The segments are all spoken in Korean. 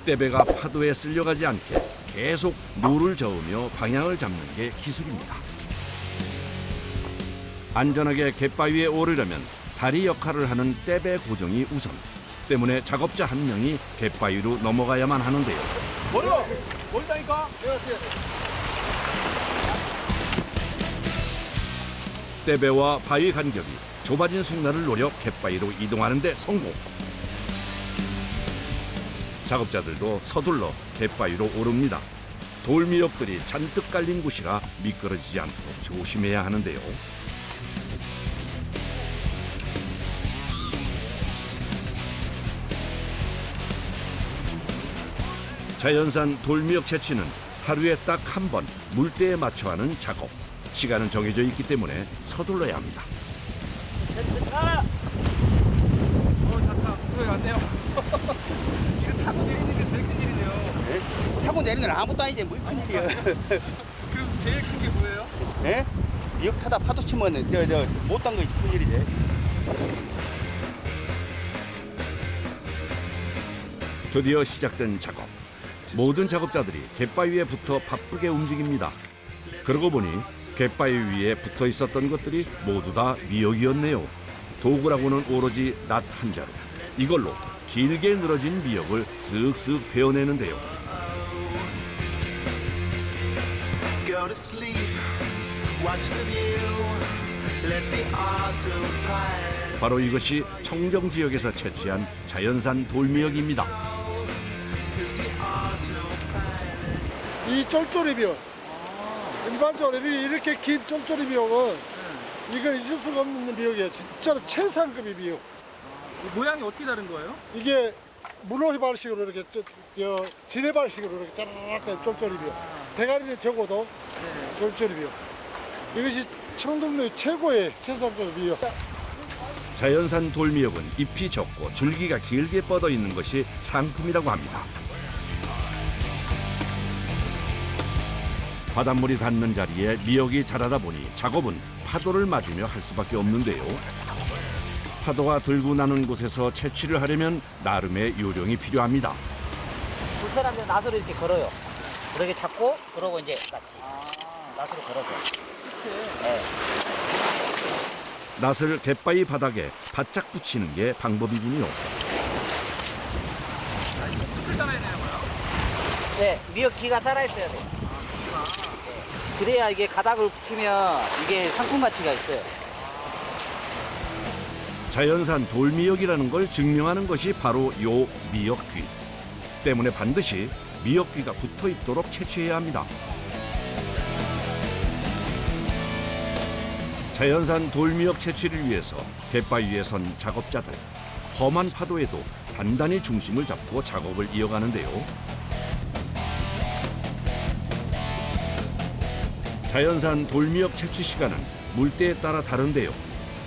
떼배가 파도에 쓸려가지 않게 계속 노를 저으며 방향을 잡는 게 기술입니다. 안전하게 갯바위에 오르려면 다리 역할을 하는 떼배 고정이 우선. 때문에 작업자 한 명이 갯바위로 넘어가야만 하는데요. 멀다니까? 떼배와 바위 간격이 좁아진 순간을 노려 갯바위로 이동하는 데 성공. 작업자들도 서둘러 갯바위로 오릅니다. 돌미역들이 잔뜩 깔린 곳이라 미끄러지지 않도록 조심해야 하는데요. 자연산 돌미역 채취는 하루에 딱 한 번 물때에 맞춰 하는 작업. 시간은 정해져 있기 때문에 서둘러야 합니다. 차! 소리 안 내요. 이거 타고 내리는 게 제일 큰 일이네요. 네? 타고 내리는 건 아무것도 아니지 뭐 큰일이야. 그럼 제일 큰 게 뭐예요? 네? 미역 타다 파도 치면 못한 거 큰일이지. 드디어 시작된 작업. 모든 작업자들이 갯바위에 붙어 바쁘게 움직입니다. 그러고 보니 갯바위 위에 붙어 있었던 것들이 모두 다 미역이었네요. 도구라고는 오로지 낫 한 자루. 이걸로 길게 늘어진 미역을 쓱쓱 베어내는데요. 바로 이것이 청정 지역에서 채취한 자연산 돌미역입니다. 이 쫄쫄이 미역. 일반적으로 이렇게 긴 쫄쫄이 미역은 이건 있을 수가 없는 미역이에요. 진짜로 최상급의 미역. 모양이 어떻게 다른 거예요? 이게 문어휘발식으로 이렇게 지네발식으로 이렇게 짜르르 쫄쫄이 미역. 대가리는 적어도 쫄쫄이 미역. 이것이 청동도의 최고의 최상급의 미역. 자연산 돌미역은 잎이 적고 줄기가 길게 뻗어 있는 것이 상품이라고 합니다. 바닷물이 닿는 자리에 미역이 자라다 보니 작업은 파도를 맞으며 할 수밖에 없는데요. 파도가 들고 나는 곳에서 채취를 하려면 나름의 요령이 필요합니다. 불편하면 낫으로 이렇게 걸어요. 이렇게 잡고 그러고 이제 같이 낫으로 걸어서. 네. 낫을 갯바위 바닥에 바짝 붙이는 게 방법이군요. 끝을 따라야 되는 거예요? 네, 미역 기가 살아있어야 돼요. 네. 그래야 이게 가닥을 붙이면 이게 상품 가치가 있어요. 자연산 돌미역이라는 걸 증명하는 것이 바로 요 미역귀. 때문에 반드시 미역귀가 붙어 있도록 채취해야 합니다. 자연산 돌미역 채취를 위해서 갯바위에 선 작업자들. 험한 파도에도 단단히 중심을 잡고 작업을 이어가는데요. 자연산 돌미역 채취 시간은 물때에 따라 다른데요.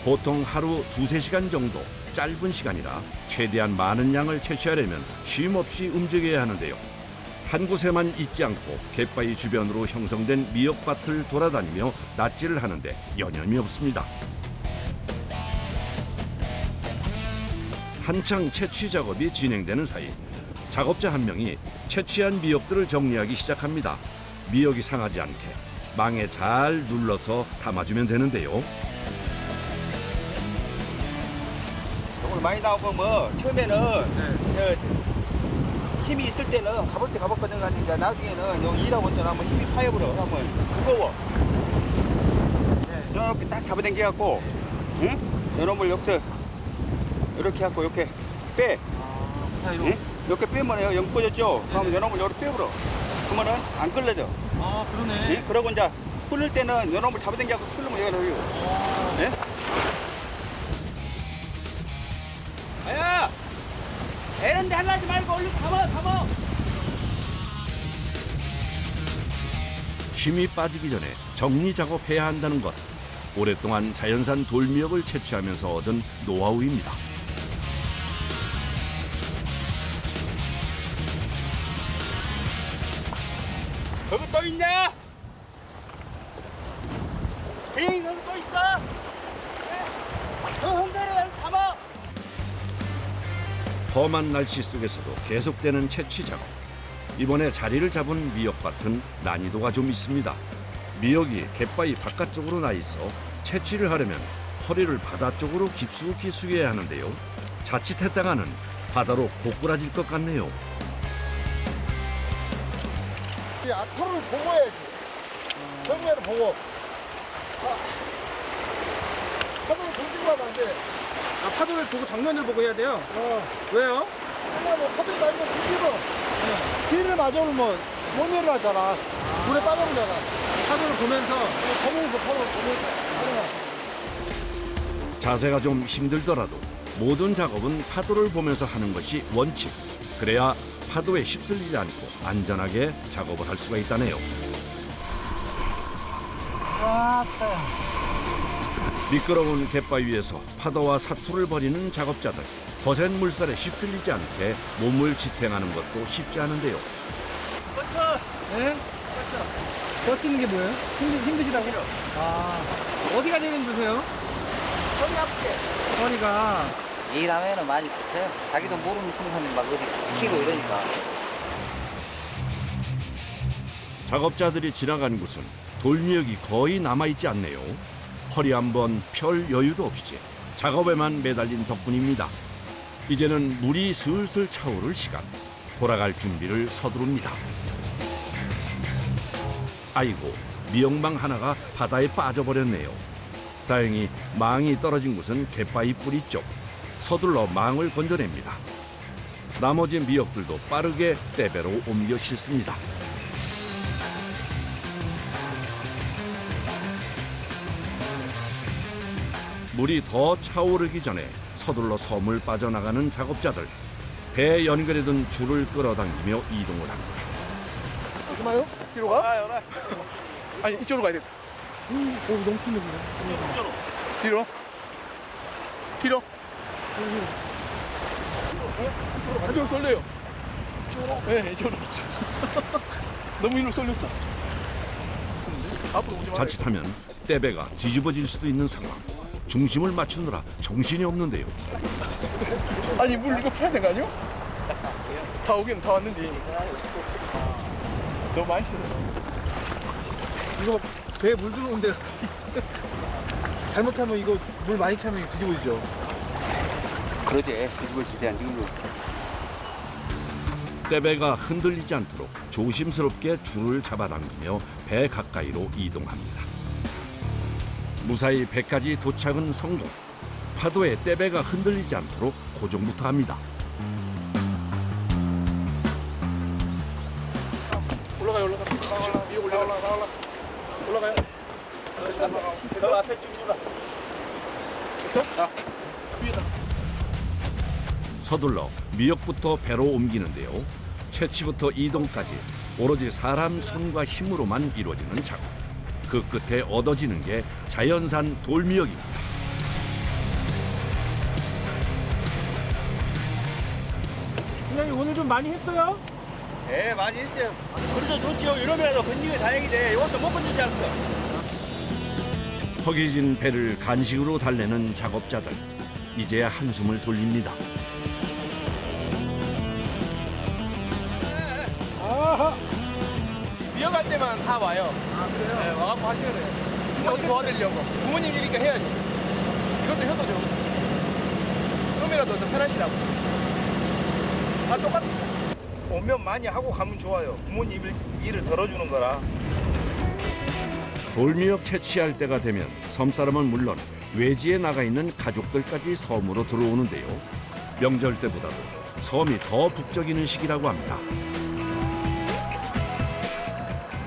보통 하루 2~3시간 정도 짧은 시간이라 최대한 많은 양을 채취하려면 쉼없이 움직여야 하는데요. 한 곳에만 있지 않고 갯바위 주변으로 형성된 미역밭을 돌아다니며 낫질을 하는데 여념이 없습니다. 한창 채취 작업이 진행되는 사이 작업자 한 명이 채취한 미역들을 정리하기 시작합니다. 미역이 상하지 않게 망에 잘 눌러서 담아주면 되는데요. 오늘 많이 나오고 뭐 처음에는 힘이 있을 때는 가볼 때 가봤거든. 이제 나중에는 여기 일하고 있던 한번 힘이 파여버려. 한번 무거워. 이렇게 딱 잡아당겨갖고, 응? 요놈을 여기서 이렇게 하고 이렇게 빼. 응? 이렇게 빼면 영 꺼졌죠. 그러면 요놈을 이렇게 빼버려. 그러면은 안 끌려져. 아, 그러네. 응? 그러고 이제 풀릴 때는 요놈을 잡아당겨갖고 풀르면 여기가 넣어요. 네? 아야! 애런데 하려지 말고 얼른 가봐. 힘이 빠지기 전에 정리 작업해야 한다는 것. 오랫동안 자연산 돌미역을 채취하면서 얻은 노하우입니다. 거기 또 있냐? 에이, 거기 또 있어? 너 혼자로 여기 가봐. 험한 날씨 속에서도 계속되는 채취 작업. 이번에 자리를 잡은 미역밭은 난이도가 좀 있습니다. 미역이 갯바위 바깥쪽으로 나 있어 채취를 하려면 허리를 바다 쪽으로 깊숙이 숙여야 하는데요. 자칫했다가는 바다로 고꾸라질 것 같네요. 이 앞으로를 보고 해야지. 정면을 보고. 하늘을 돌리고 하면 안 돼. 아, 파도를 보고 정면을 보고 해야 돼요? 왜요? 그냥 뭐 파도에 맞으면 뒤로. 뒤를 맞으면 못 내려가잖아. 물에 빠져버리잖아. 파도를 보면서 보면서 파도를 보면서. 자세가 좀 힘들더라도 모든 작업은 파도를 보면서 하는 것이 원칙. 그래야 파도에 휩쓸리지 않고 안전하게 작업을 할 수가 있다네요. 미끄러운 갯바위에서 파도와 사투를 벌이는 작업자들. 거센 물살에 휩쓸리지 않게 몸을 지탱하는 것도 쉽지 않은데요. 네? 버티는 게 뭐예요? 힘드시다고? 아, 어디가 제일 힘드세요? 허리 아프게. 허리가. 일하면은 많이 붙여요. 자기도 모르는 순간에 막 어디 지키고 이러니까. 작업자들이 지나간 곳은 돌미역이 거의 남아있지 않네요. 허리 한번 펼 여유도 없이 작업에만 매달린 덕분입니다. 이제는 물이 슬슬 차오를 시간. 돌아갈 준비를 서두릅니다. 아이고, 미역망 하나가 바다에 빠져버렸네요. 다행히 망이 떨어진 곳은 갯바위 뿌리 쪽. 서둘러 망을 건져냅니다. 나머지 미역들도 빠르게 떼배로 옮겨 싣습니다. 물이 더 차오르기 전에 서둘러 섬을 빠져나가는 작업자들. 배에 연결해 둔 줄을 끌어당기며 이동을 합니다. 어디 마요? 뒤로 가? 아니, 이쪽으로 가야 돼. 너무 큰데, 뒤로? 뒤로? 이쪽으로 쏠려요. 이쪽으로? 네, 이쪽으로. 너무 일로 쏠렸어. 앞으로 오지 마. 자칫하면 떼배가 뒤집어질 수도 있는 상황. 중심을 맞추느라 정신이 없는데요. 아니, 물 이거 패야 되는 거 아니요? 다 오긴 다 왔는데. 너무 많이 싫어. 이거 배에 물 들어오는데 잘못하면 이거 물 많이 차면 이거 뒤집어지죠. 그러지. 뒤집어지지 안 뒤집어. 떼배가 흔들리지 않도록 조심스럽게 줄을 잡아당기며 배 가까이로 이동합니다. 무사히 배까지 도착은 성공. 파도에 떼배가 흔들리지 않도록 고정부터 합니다. 올라가요, 올라가. 위에 올라가. 올라가요. 저 앞에 쭉 눌러. 됐어? 위에다. 서둘러 미역부터 배로 옮기는데요. 채취부터 이동까지 오로지 사람 손과 힘으로만 이루어지는 작업. 그 끝에 얻어지는 게 자연산 돌미역입니다. 그냥 오늘 좀 많이 했어요? 네, 많이 했어요. 그래도 좋죠. 이러면서 건지기 다행이지. 이것도 못 건지지 않았어. 허기진 배를 간식으로 달래는 작업자들. 이제야 한숨을 돌립니다. 아하. 미역할 때만 다 와요. 아, 그래요? 네, 와갖고 하셔야 돼요. 여기 도와드리려고. 부모님 일이니까 해야지. 이것도 효도죠. 좀이라도 더 편하시라고. 다 똑같습니다. 오면 많이 하고 가면 좋아요. 부모님 일을 덜어주는 거라. 돌미역 채취할 때가 되면 섬사람은 물론 외지에 나가 있는 가족들까지 섬으로 들어오는데요. 명절 때보다도 섬이 더 북적이는 시기라고 합니다.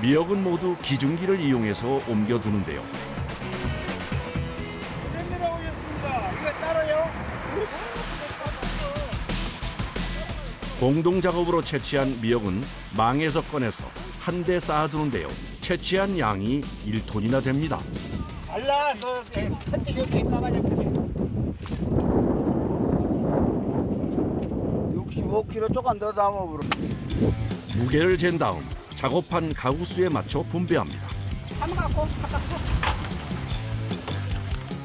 미역은 모두 기중기를 이용해서 옮겨두는데요. 공동 작업으로 채취한 미역은 망에서 꺼내서 한 대 쌓아두는데요. 채취한 양이 1톤이나 됩니다. 알라, 한대 이렇게 까마잡혔어. 65kg 조금 더 담아보러. 무게를 잰 다음 작업한 가구 수에 맞춰 분배합니다.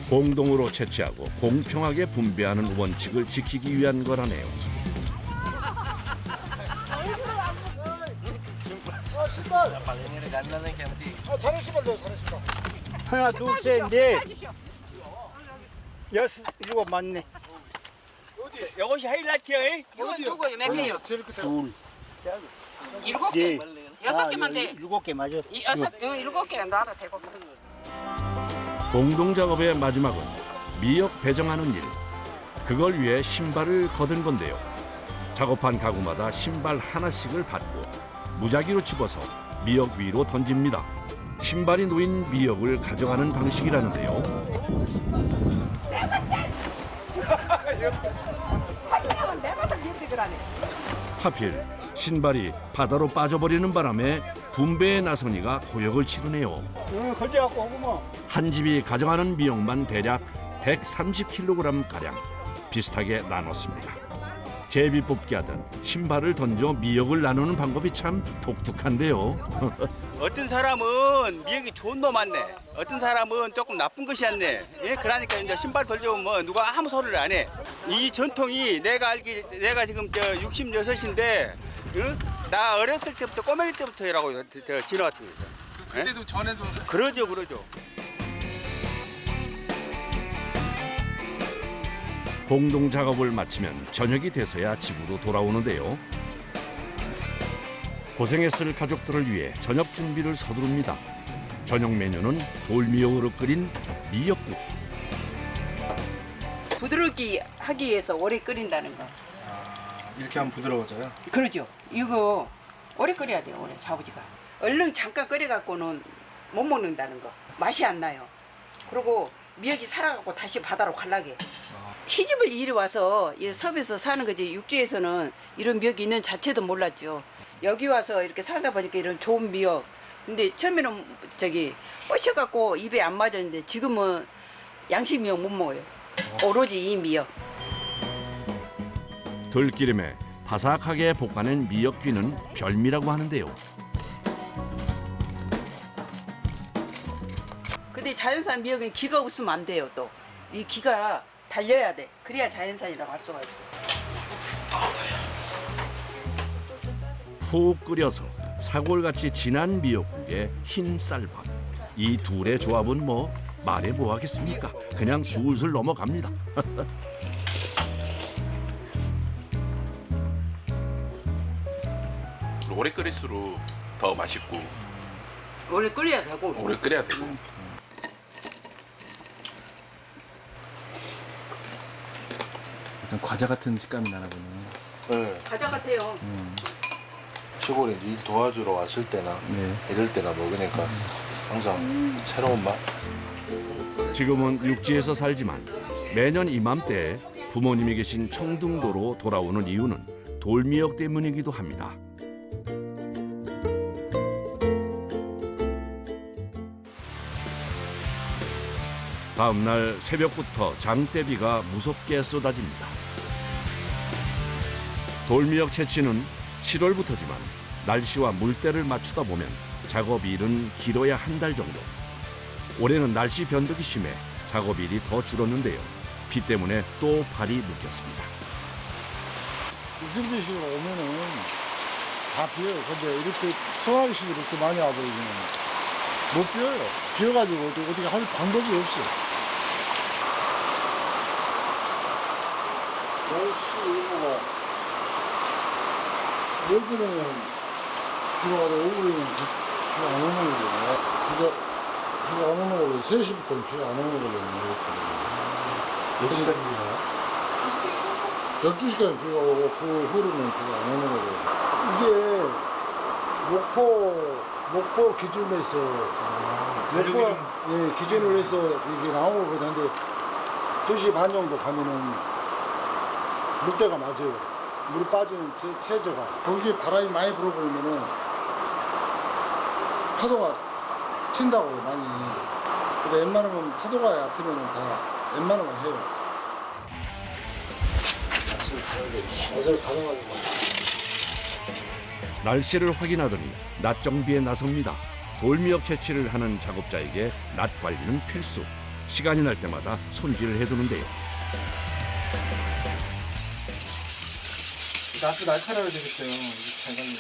공동으로 채취하고 공평하게 분배하는 원칙을 지키기 위한 거라네요. 신발. 자네 신발 넣어, 자네 신발. 하나, 둘, 셋, 넷, 여섯, 일곱 맞네. 이것이 하이라이트야. 이건 누구요? 몇 개요? 제일 끝에. 둘, 일곱 개. 넷, 여섯 개만 돼. 일곱 개 맞아. 일곱 개 놔도 되고. 공동 작업의 마지막은 미역 배정하는 일. 그걸 위해 신발을 거둔 건데요. 작업한 가구마다 신발 하나씩을 받고 무작위로 집어서 미역 위로 던집니다. 신발이 놓인 미역을 가져가는 방식이라는데요. 하필 신발이 바다로 빠져버리는 바람에 분배에 나서니가 고역을 치르네요. 걸려갖고 오구만. 한 집이 가져가는 미역만 대략 130kg 가량 비슷하게 나눴습니다. 제비 뽑기 하듯 신발을 던져 미역을 나누는 방법이 참 독특한데요. 어떤 사람은 미역이 좋은 놈 많네. 어떤 사람은 조금 나쁜 것이 많네. 예, 그러니까 이제 신발 돌려오면 누가 아무 소리를 안 해. 이 전통이 내가 지금 66인데, 응? 나 어렸을 때부터 꼬맹이 때부터라고 지나왔습니다. 그때도 전에도 그러죠. 공동 작업을 마치면 저녁이 돼서야 집으로 돌아오는데요. 고생했을 가족들을 위해 저녁 준비를 서두릅니다. 저녁 메뉴는 돌미역으로 끓인 미역국. 부드럽게 하기 위해서 오래 끓인다는 거. 이렇게 하면 부드러워져요. 그러죠. 이거 오래 끓여야 돼요. 오래 자부지가. 얼른 잠깐 끓여갖고는 못 먹는다는 거. 맛이 안 나요. 그리고 미역이 살아갖고 다시 바다로 갈라게. 시집을 이리 와서 이 섬에서 사는 거지. 육지에서는 이런 미역이 있는 자체도 몰랐죠. 여기 와서 이렇게 살다 보니까 이런 좋은 미역. 근데 처음에는 뻗쳐갖고 입에 안 맞았는데 지금은 양식 미역 못 먹어요. 오로지 이 미역. 들기름에 바삭하게 볶아낸 미역귀는 별미라고 하는데요. 근데 자연산 미역은 기가 없으면 안 돼요. 또 이 기가 달려야 돼. 그래야 자연산이라고 할 수가 있어. 푹 끓여서 사골같이 진한 미역국에 흰 쌀밥. 이 둘의 조합은 뭐 말해 뭐 하겠습니까? 그냥 술술 넘어갑니다. 오래 끓일수록 더 맛있고 오래 끓여야 되고. 오래 끓여야 되고 약간 과자 같은 식감이 나나 보네요. 네. 과자 같아요. 시골에 이제 일 도와주러 왔을 때나 네. 이럴 때나 먹으니까 항상 새로운 맛. 지금은 육지에서 살지만 매년 이맘때 부모님이 계신 청둥도로 돌아오는 이유는 돌미역 때문이기도 합니다. 다음 날 새벽부터 장대비가 무섭게 쏟아집니다. 돌미역 채취는 7월부터지만 날씨와 물때를 맞추다 보면 작업일은 길어야 한 달 정도. 올해는 날씨 변덕이 심해 작업일이 더 줄었는데요. 비 때문에 또 발이 묶였습니다. 이슬비 식으로 오면은 다 비어요. 근데 이렇게 소나기 식으로 이렇게 많이 와버리면 못 비어요. 비어가지고 어떻게 할 방법이 없어요. 날씨 이거가 예전에는 비가 와도 오후에는 비가 안 오는 거거든요. 비가 안 오는 걸로 3시부터는 비가 안 오는 걸로 모르겠거든요. 몇 시간이나? 12시간 비가 오고 그 후로는 비가 안 오는 거고. 이게 목포 기준으로 해서 기준으로 해서 이게 나온 거거든요. 2시 반 정도 가면은 물때가 맞아요. 물이 빠지는 체저가. 거기에 바람이 많이 불어버리면은 파도가 친다고요, 많이. 근데 웬만하면 파도가 얕으면은 다 웬만하면 해요. 낯을 가능하게. 날씨를 확인하더니 낮 정비에 나섭니다. 돌미역 채취를 하는 작업자에게 낮 관리는 필수. 시간이 날 때마다 손질을 해두는데요. 낯을 날카로워야 되겠어요. 잘 갈려.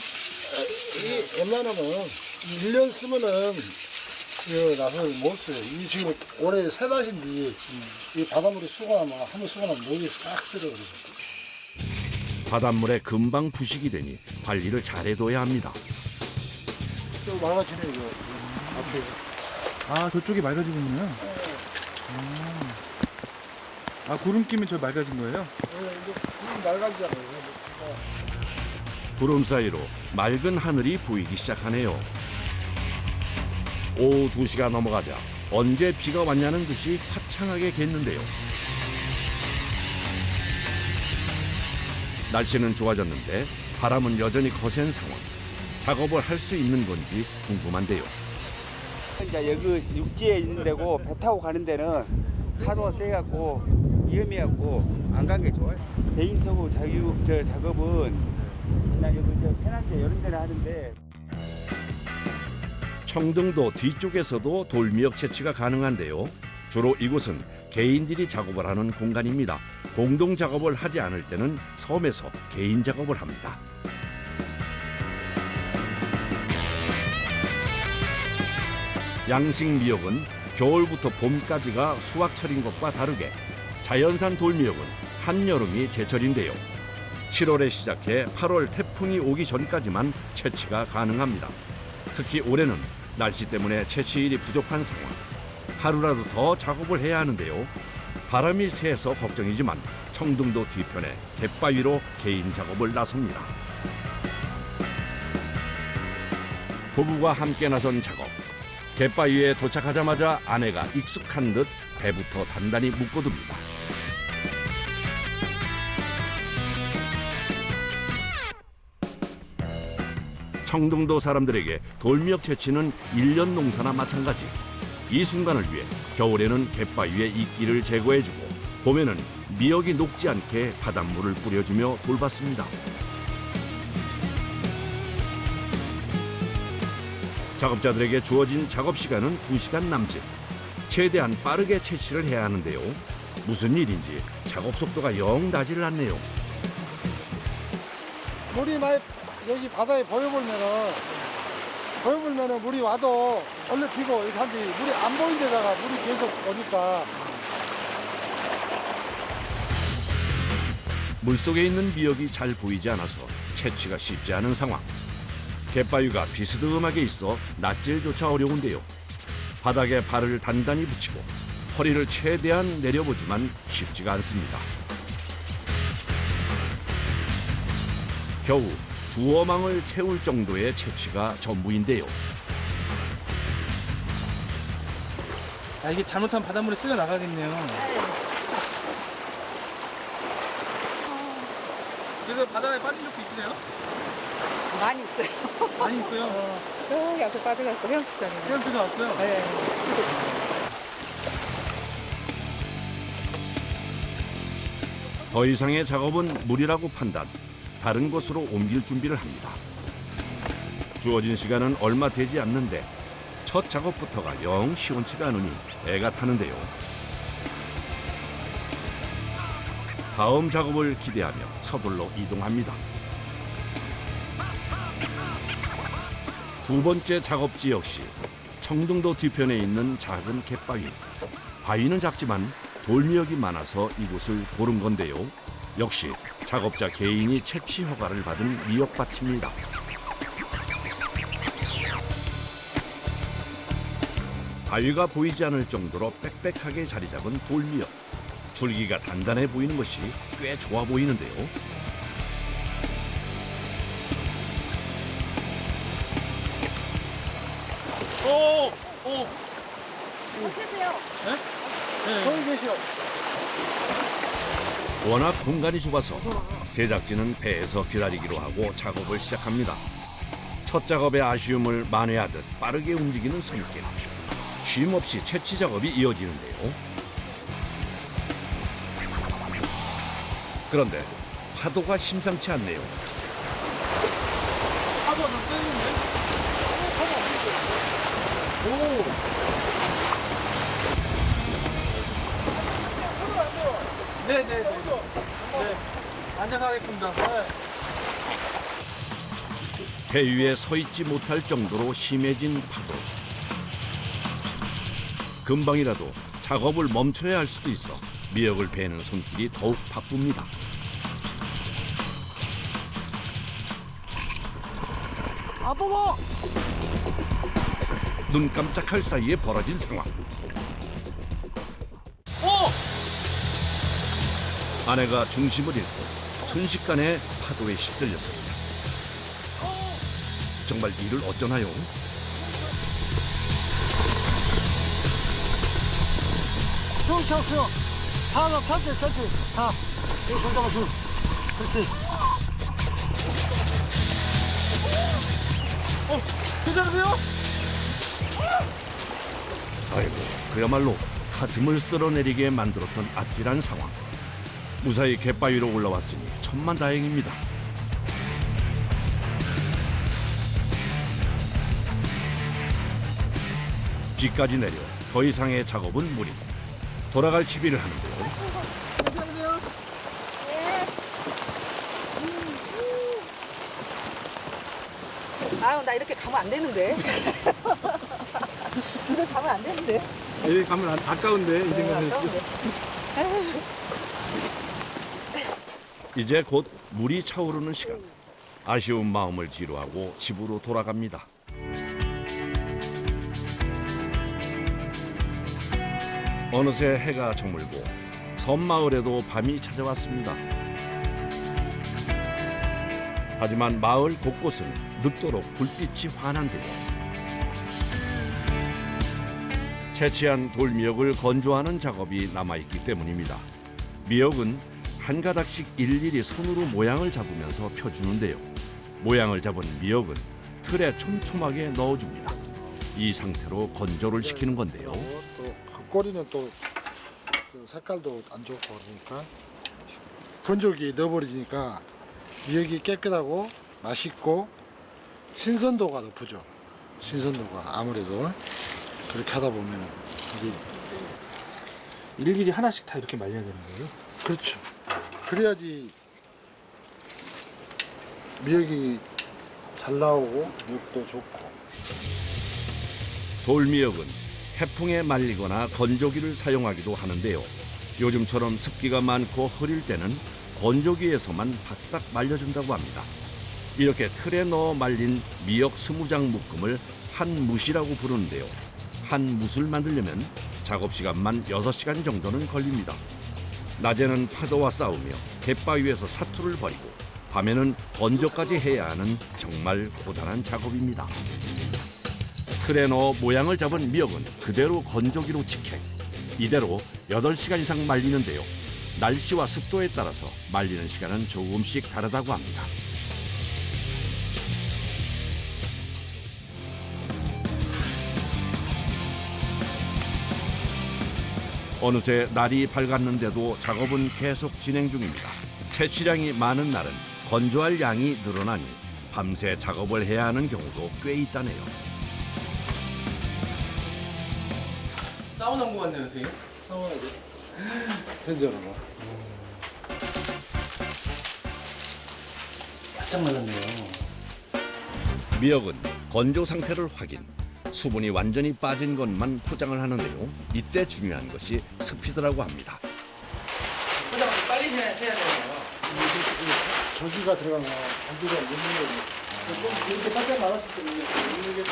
이 웬만하면 1년 쓰면은 이 나서를 못 써요. 이 지금 올해 새 낫인데 이 바닷물에 수건하면 한번 수건하면 목이 싹 쓸어버려요. 바닷물에 금방 부식이 되니 관리를 잘해둬야 합니다. 좀 맑아지네요. 이거. 앞에. 아, 저쪽이 맑아지군요. 아, 구름 끼면 저 맑아진 거예요? 이제 맑아지잖아요. 구름 사이로 맑은 하늘이 보이기 시작하네요. 오후 2시가 넘어가자 언제 비가 왔냐는 듯이 화창하게 겠는데요. 날씨는 좋아졌는데 바람은 여전히 거센 상황. 작업을 할 수 있는 건지 궁금한데요. 이제 여기 육지에 있는 데고 배 타고 가는 데는 파도가 세갖고 위험해갖고 안 간 게 좋아요. 개인적으로 작업은 그냥 여기 저 편한 데 이런 데를 하는데. 청등도 뒤쪽에서도 돌미역 채취가 가능한데요. 주로 이곳은 개인들이 작업을 하는 공간입니다. 공동 작업을 하지 않을 때는 섬에서 개인 작업을 합니다. 양식 미역은 겨울부터 봄까지가 수확철인 것과 다르게 자연산 돌미역은 한여름이 제철인데요. 7월에 시작해 8월 태풍이 오기 전까지만 채취가 가능합니다. 특히 올해는 날씨 때문에 채취일이 부족한 상황. 하루라도 더 작업을 해야 하는데요. 바람이 세서 걱정이지만 청등도 뒤편에 갯바위로 개인 작업을 나섭니다. 부부가 함께 나선 작업. 갯바위에 도착하자마자 아내가 익숙한 듯 배부터 단단히 묶어둡니다. 청등도 사람들에게 돌미역 채취는 1년 농사나 마찬가지. 이 순간을 위해 겨울에는 갯바위에 이끼를 제거해주고 봄에는 미역이 녹지 않게 바닷물을 뿌려주며 돌봤습니다. 작업자들에게 주어진 작업 시간은 2시간 남짓. 최대한 빠르게 채취를 해야 하는데요. 무슨 일인지 작업 속도가 영 나지를 않네요. 물이 많이 여기 바다에 보여보면은 물이 와도 얼른 피고 이렇게 한데 물이 안 보이는 데다가 물이 계속 오니까 물속에 있는 미역이 잘 보이지 않아서 채취가 쉽지 않은 상황. 갯바위가 비스듬하게 있어 낫질조차 어려운데요. 바닥에 발을 단단히 붙이고 허리를 최대한 내려보지만 쉽지가 않습니다. 겨우 두어 망을 채울 정도의 채취가 전부인데요. 아, 이게 잘못하면 바닷물에 쓸려 나가겠네요. 그래서 바다에 빠진 적도 있으세요? 많이 있어요. 많이 있어요. 저기 앞에 빠져갖고 헤엄치잖아요. 헤엄쳐서 왔어요? 네. 더 이상의 작업은 무리라고 판단. 다른 곳으로 옮길 준비를 합니다. 주어진 시간은 얼마 되지 않는데 첫 작업부터가 영 시원치가 않으니 애가 타는데요. 다음 작업을 기대하며 서둘러 이동합니다. 두 번째 작업지 역시 청등도 뒤편에 있는 작은 갯바위. 바위는 작지만 돌미역이 많아서 이곳을 고른 건데요. 역시 작업자 개인이 채취 허가를 받은 미역밭입니다. 바위가 보이지 않을 정도로 빽빽하게 자리 잡은 돌미역. 줄기가 단단해 보이는 것이 꽤 좋아 보이는데요. 거기 계시오. 워낙 공간이 좁아서 제작진은 배에서 기다리기로 하고 작업을 시작합니다. 첫 작업의 아쉬움을 만회하듯 빠르게 움직이는 손길. 쉼없이 채취 작업이 이어지는데요. 그런데 파도가 심상치 않네요. 파도가 좀 세는데? 파도 안 보이죠? 오! 네네네. 네. 안전하겠습니다. 배 위에 서 있지 못할 정도로 심해진 파도. 금방이라도 작업을 멈춰야 할 수도 있어 미역을 베는 손길이 더욱 바쁩니다. 아빠가 눈 깜짝할 사이에 벌어진 상황. 아내가 중심을 잃고 순식간에 파도에 휩쓸렸습니다. 정말 이를 어쩌나요? 수영 쳐 수영. 자 천천히. 자 여기 손 잡아 수. 그렇지. 괜찮으세요? 아이고, 그야말로 가슴을 쓸어내리게 만들었던 아찔한 상황. 무사히 갯바위로 올라왔으니 천만다행입니다. 비까지 내려 더 이상의 작업은 무리. 돌아갈 채비를 하는데요. 괜찮으세요? 아유 나 이렇게 가면 안 되는데. 이렇게 가면 안 되는데. 여기 가면 아까운데 이 생각은. 이제 곧 물이 차오르는 시간. 아쉬운 마음을 뒤로하고 집으로 돌아갑니다. 어느새 해가 저물고 섬마을에도 밤이 찾아왔습니다. 하지만 마을 곳곳은 늦도록 불빛이 환한데요. 채취한 돌미역을 건조하는 작업이 남아있기 때문입니다. 미역은 한 가닥씩 일일이 손으로 모양을 잡으면서 펴주는데요. 모양을 잡은 미역은 틀에 촘촘하게 넣어줍니다. 이 상태로 건조를 시키는 건데요. 또 꼬리는 또 그 색깔도 안 좋고 그러니까 건조기에 넣어버리니까 미역이 깨끗하고 맛있고 신선도가 높죠. 신선도가 아무래도 그렇게 하다 보면 이게 일일이 하나씩 다 이렇게 말려야 되는 거예요? 그렇죠. 그래야지 미역이 잘 나오고 육도 좋고. 돌미역은 해풍에 말리거나 건조기를 사용하기도 하는데요. 요즘처럼 습기가 많고 흐릴 때는 건조기에서만 바싹 말려준다고 합니다. 이렇게 틀에 넣어 말린 미역 20장 묶음을 한 뭇이라고 부르는데요. 한 뭇을 만들려면 작업 시간만 6시간 정도는 걸립니다. 낮에는 파도와 싸우며 갯바위에서 사투를 벌이고 밤에는 건조까지 해야 하는 정말 고단한 작업입니다. 틀에 넣어 모양을 잡은 미역은 그대로 건조기로 직행. 이대로 8시간 이상 말리는데요. 날씨와 습도에 따라서 말리는 시간은 조금씩 다르다고 합니다. 어느새 날이 밝았는데도 작업은 계속 진행 중입니다. 채취량이 많은 날은 건조할 양이 늘어나니 밤새 작업을 해야 하는 경우도 꽤 있다네요. 사우나 한번 갔네요, 선생님. 사원에 현재는 바짝 말랐네요. 미역은 건조 상태를 확인. 수분이 완전히 빠진 것만 포장을 하는데요. 이때 중요한 것이 습히더라고 합니다. 포장 빨리 해야 되나요? 저기가 들어가면 저기가 있는 거지. 이렇게 바짝 말았을 때 있는 게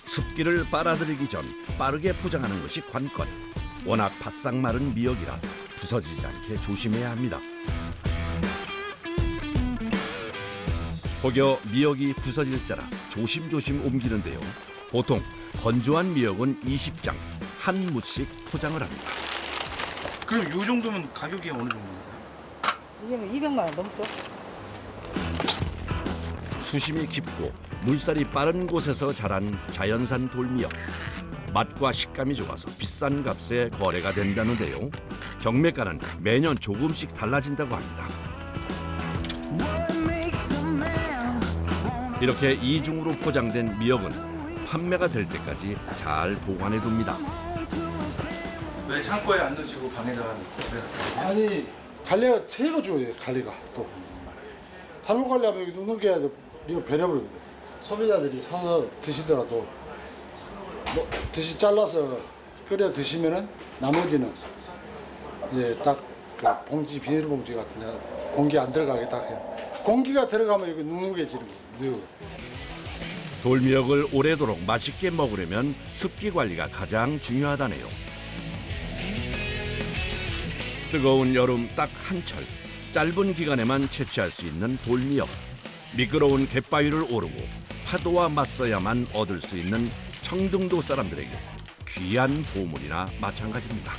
습기를 빨아들이기 전 빠르게 포장하는 것이 관건. 워낙 바싹 마른 미역이라 부서지지 않게 조심해야 합니다. 혹여 미역이 부서질자라 조심조심 옮기는데요. 보통 건조한 미역은 20장, 한 뭇씩 포장을 합니다. 그럼 요 정도면 가격이 어느 정도인가요? 이게는 200만 원 넘죠. 수심이 깊고 물살이 빠른 곳에서 자란 자연산 돌미역. 맛과 식감이 좋아서 비싼 값에 거래가 된다는데요. 경매가는 매년 조금씩 달라진다고 합니다. 이렇게 이중으로 포장된 미역은 판매가 될 때까지 잘 보관해 둡니다. 왜 창고에 안 넣으시고 방에다가 넣고 그랬어요? 아니 갈래가 새거 줘요. 갈래가 또 잘못 관리하면 여기 눅눅해 이거 베려버리거든. 소비자들이 사서 드시더라도 드시 잘라서 끓여 드시면은 나머지는 이제 딱 그 봉지 비닐봉지 같은 데 공기 안 들어가게 딱 해요. 공기가 들어가면 여기 눅눅해지는 거예요. 돌미역을 오래도록 맛있게 먹으려면 습기 관리가 가장 중요하다네요. 뜨거운 여름 딱 한철 짧은 기간에만 채취할 수 있는 돌미역. 미끄러운 갯바위를 오르고 파도와 맞서야만 얻을 수 있는 청등도 사람들에게 귀한 보물이나 마찬가지입니다.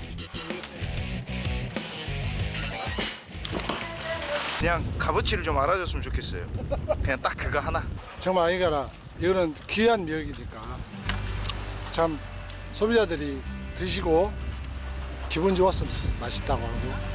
그냥 값어치를 좀 알아줬으면 좋겠어요. 그냥 딱 그거 하나. 정말 이거라 이거는 귀한 미역이니까 참 소비자들이 드시고 기분 좋았으면 맛있다고 하고